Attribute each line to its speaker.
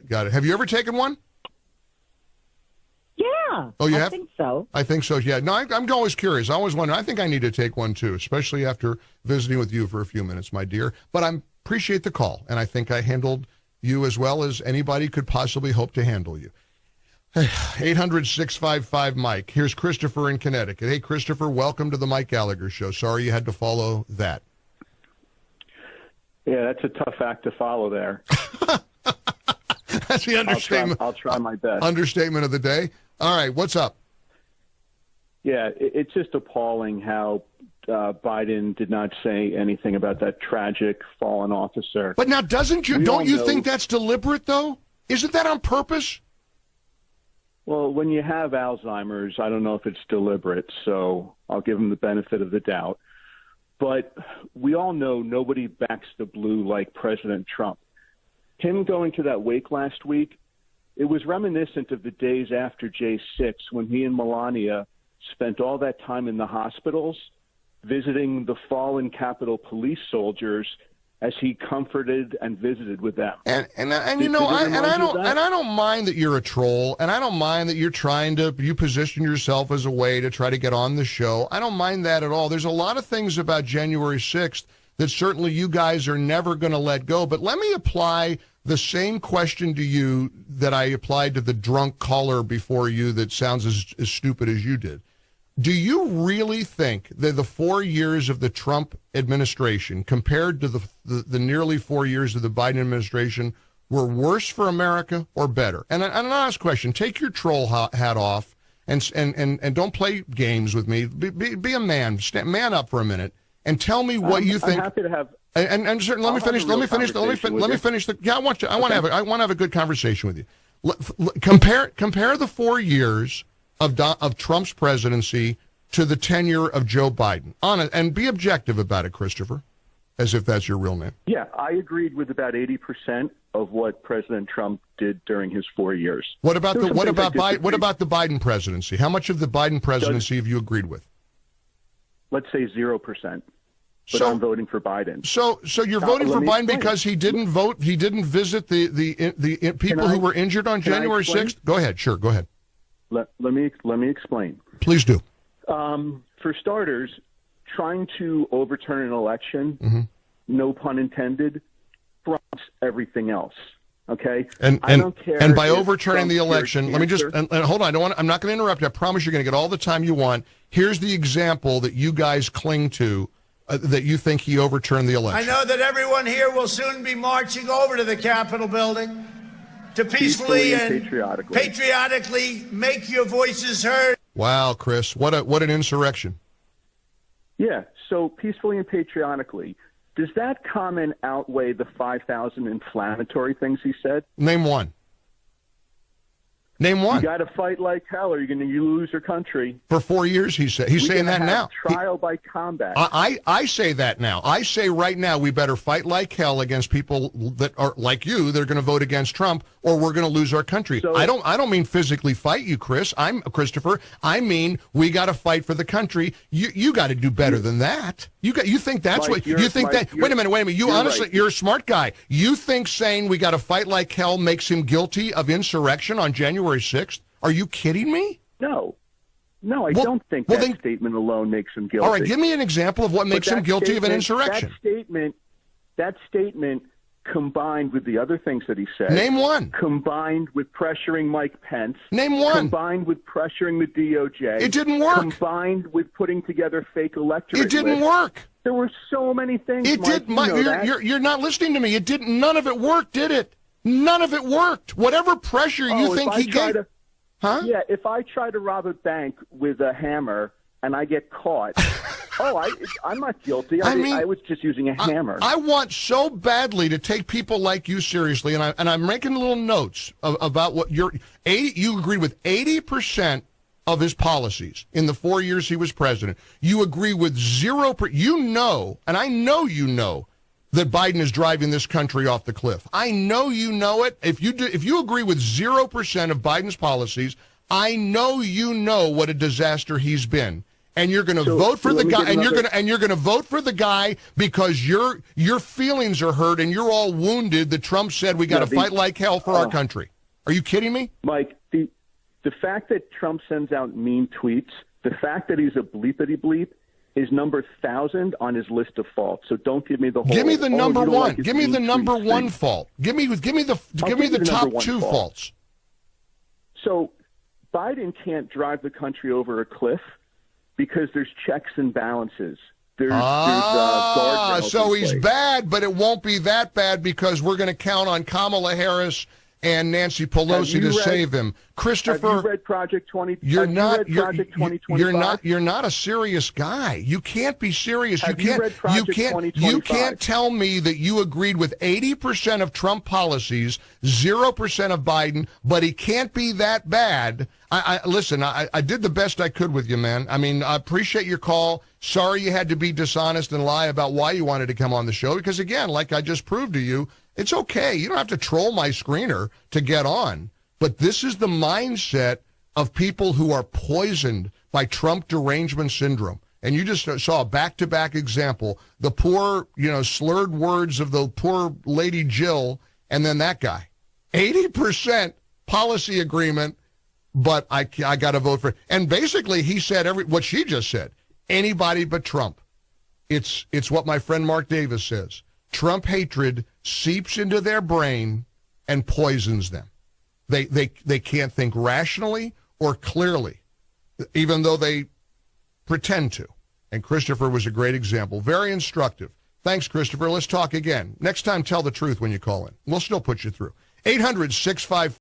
Speaker 1: Got it. Have you ever taken one?
Speaker 2: Yeah.
Speaker 1: Oh, you
Speaker 2: I
Speaker 1: have?
Speaker 2: think so.
Speaker 1: I think so, yeah. No, I'm always curious. I always wonder. I think I need to take one, too, especially after visiting with you for a few minutes, my dear. But I appreciate the call, and I think I handled you as well as anybody could possibly hope to handle you. 800-655-Mike. Here's Christopher in Connecticut. Hey, Christopher, welcome to the Mike Gallagher Show. Sorry you had to follow that.
Speaker 3: Yeah, that's a tough act to follow there.
Speaker 1: That's the understatement.
Speaker 3: I'll try my best.
Speaker 1: Understatement of the day. All right, what's up?
Speaker 3: Yeah, it's just appalling how Biden did not say anything about that tragic fallen officer.
Speaker 1: But now, don't you think that's deliberate, though? Isn't that on purpose?
Speaker 3: Well, when you have Alzheimer's, I don't know if it's deliberate, so I'll give him the benefit of the doubt. But we all know nobody backs the blue like President Trump. Him going to that wake last week, it was reminiscent of the days after J6 when he and Melania spent all that time in the hospitals visiting the fallen Capitol police soldiers as he comforted and visited with them.
Speaker 1: And you know, I don't mind that you're a troll, and I don't mind that you position yourself as a way to try to get on the show. I don't mind that at all. There's a lot of things about January 6th that certainly you guys are never going to let go. But let me apply the same question to you that I applied to the drunk caller before you that sounds as stupid as you did. Do you really think that the 4 years of the Trump administration compared to the nearly 4 years of the Biden administration were worse for America or better? And an honest question, take your troll hat off and don't play games with me. Be a man. Man up for a minute and tell me what you think.
Speaker 3: I'm happy to have.
Speaker 1: And let me finish. Let me finish. Yeah, I want to have a good conversation with you. Compare the 4 years of Trump's presidency to the tenure of Joe Biden. And be objective about it, Christopher, as if that's your real name.
Speaker 3: Yeah, I agreed with about 80% of what President Trump did during his 4 years.
Speaker 1: What about the Biden presidency? How much of the Biden presidency have you agreed with?
Speaker 3: Let's say 0%. But I'm voting for Biden.
Speaker 1: So you're voting for Biden because he didn't vote. He didn't visit the people who were injured on January 6th. Go ahead. Sure. Go ahead.
Speaker 3: Let me explain.
Speaker 1: Please do.
Speaker 3: For starters, trying to overturn an election, no pun intended, trumps everything else. Okay, I don't care.
Speaker 1: And by overturning the election, let me just hold on. I'm not going to interrupt you. I promise you're going to get all the time you want. Here's the example that you guys cling to. That you think he overturned the election.
Speaker 4: I know that everyone here will soon be marching over to the Capitol building to peacefully and patriotically make your voices heard.
Speaker 1: Wow, Chris, what an insurrection.
Speaker 3: Yeah, so peacefully and patriotically. Does that comment outweigh the 5,000 inflammatory things he said?
Speaker 1: Name one. Name one.
Speaker 3: You got to fight like hell, or you're going to lose your country.
Speaker 1: For 4 years, he said. He's saying that now.
Speaker 3: Trial by combat.
Speaker 1: I say that now. I say right now we better fight like hell against people that are like you. That are going to vote against Trump, or we're going to lose our country. So, I don't mean physically fight you, Christopher. I mean we got to fight for the country. You got to do better than that. You think that's Mike, what you think Mike, that? Wait a minute. You honestly, right. You're a smart guy. You think saying we got to fight like hell makes him guilty of insurrection on January 6th? Are you kidding me?
Speaker 3: No, I don't think that statement alone makes him guilty.
Speaker 1: All right, give me an example of what makes him guilty of an insurrection.
Speaker 3: That statement combined with the other things that he said.
Speaker 1: Name one.
Speaker 3: Combined with pressuring Mike Pence.
Speaker 1: Name one.
Speaker 3: Combined with pressuring the DOJ.
Speaker 1: It didn't work.
Speaker 3: Combined with putting together fake electorate
Speaker 1: It didn't work.
Speaker 3: There were so many things.
Speaker 1: It did. You're not listening to me. It didn't. None of it worked, did it? None of it worked. Whatever pressure you think he gave.
Speaker 3: Yeah, if I try to rob a bank with a hammer and I get caught, I'm not guilty. I was just using a hammer.
Speaker 1: I want so badly to take people like you seriously, and I'm making little notes about what you agreed with 80% of his policies in the 4 years he was president. You agree with 0%. You know, and I know you know, that Biden is driving this country off the cliff. I know you know it. If you agree with 0% of Biden's policies, I know you know what a disaster he's been. and you're going to vote for the guy, and you're going to vote for the guy because your feelings are hurt and you're all wounded that Trump said we got to fight like hell for our country. Are you kidding me?
Speaker 3: Mike, the fact that Trump sends out mean tweets, the fact that he's a bleepity bleep is number 1,000 on his list of faults. So don't give me the whole.
Speaker 1: Give me the number one. Give me the number one fault. Give me the top two faults.
Speaker 3: So Biden can't drive the country over a cliff because there's checks and balances. There's guardrails.
Speaker 1: So he's bad, but it won't be that bad because we're going to count on Kamala Harris and Nancy Pelosi to save him. Christopher,
Speaker 3: have you read Project 20?
Speaker 1: You're not a serious guy. You can't be serious. You can't tell me that you agreed with 80% of Trump policies, 0% of Biden, but he can't be that bad. Listen, I did the best I could with you, man. I mean, I appreciate your call. Sorry you had to be dishonest and lie about why you wanted to come on the show because, again, like I just proved to you, it's okay. You don't have to troll my screener to get on. But this is the mindset of people who are poisoned by Trump derangement syndrome. And you just saw a back-to-back example. The poor, slurred words of the poor lady Jill, and then that guy. 80% policy agreement, but I got to vote for it. And basically he said what she just said. Anybody but Trump. It's what my friend Mark Davis says. Trump hatred seeps into their brain and poisons them. They can't think rationally or clearly, even though they pretend to. And Christopher was a great example. Very instructive. Thanks, Christopher. Let's talk again. Next time, tell the truth when you call in. We'll still put you through. 800-655